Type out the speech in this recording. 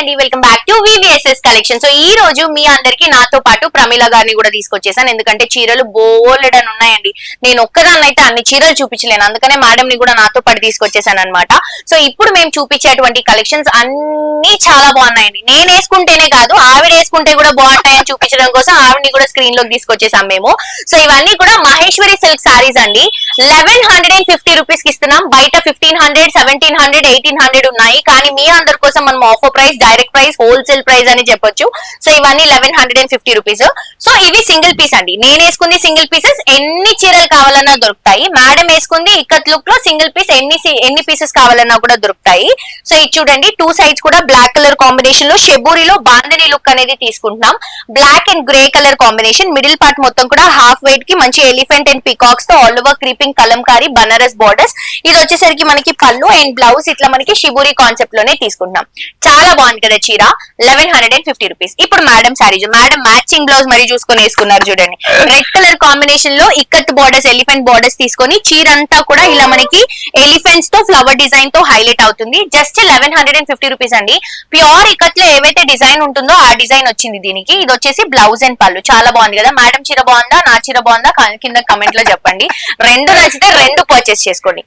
అండి, welcome back to VVSS collection. So ఈ రోజు మీ అందరికి నాతో పాటు ప్రమీల గారిని కూడా తీసుకొచ్చేసాను. ఎందుకంటే చీరలు బోలెడని ఉన్నాయండి. నేను ఒక్కదాన్ని అయితే అన్ని చీరలు చూపించలేను, అందుకనే మేడం ని కూడా నాతో పాటు తీసుకొచ్చేసాను అనమాట. సో ఇప్పుడు మేము చూపించేటువంటి కలెక్షన్స్ అన్ని చాలా బాగున్నాయండి. నేను వేసుకుంటేనే కాదు, ఆవిడ వేసుకుంటే కూడా బాగుంటాయని చూపించడం కోసం ఆవిడని కూడా స్క్రీన్ లోకి తీసుకొచ్చేసాం మేము. సో ఇవన్నీ కూడా మహేశ్వరి సిల్క్ సారీస్ అండి. 1150 రూపీస్ కి ఇస్తున్నాం. బయట 1500, 1700, 1800 ఉన్నాయి. కానీ మీ అందరి కోసం మనం offer price, direct price, wholesale price అని చెప్పొచ్చు. సో ఇవన్నీ 1150 రూపీస్. సో ఇవి సింగిల్ పీస్ అండి. నేను వేసుకుంది సింగిల్ పీసెస్. ఎన్ని చీరలు కావాలన్నా దొరుకుతాయి. మేడం వేసుకుంది ఇక్కత్ లుక్ లో సింగిల్ పీస్ ఎన్ని పీసెస్ కావాలన్నా కూడా దొరుకుతాయి. సో ఇది చూడండి, టూ సైడ్స్ కూడా బ్లాక్ కలర్ కాంబినేషన్ లో షెబూరిలో బాందిని లుక్ అనేది తీసుకుంటున్నాం. Black and grey colour combination. Middle part మొత్తం కూడా హాఫ్ వైట్ కి మంచి ఎలిఫెంట్ అండ్ పికాక్స్ తో all over creeping kalamkari Banaras borders. ఇది వచ్చేసరికి మనకి పళ్ళు అండ్ బ్లౌజ్ ఇట్లా మనకి షిబూరి కాన్సెప్ట్ లోనే తీసుకుంటున్నాం. చాలా బాగుంది కదా చీర. 1150 రూపీస్. ఇప్పుడు madam saris, madam matching blouse మరి చూసుకొని వేసుకున్నారు చూడండి. రెడ్ కలర్ కాంబినేషన్ లో ఇక్కత్ బోర్డర్స్, ఎలిఫెంట్ బోర్డర్స్ తీసుకొని చీర అంతా కూడా ఇలా మనకి ఎలిఫెంట్స్ తో ఫ్లవర్ డిజైన్ తో హైలైట్ అవుతుంది. జస్ట్ 1150 రూపీస్ అండి. ప్యూర్ ఇక్కత్ లో ఏవైతే డిజైన్ ఉంటుందో ఆ డిజైన్ వచ్చింది దీనికి. ఇది వచ్చేసి బ్లౌజ్ అండ్ పళ్ళు. చాలా బాగుంది కదా. మేడం చీర బాగుందా, నా చీర బాగుందా కింద కమెంట్ లో చెప్పండి. రెండు నచ్చితే రెండు పర్చేస్ చేసుకోండి.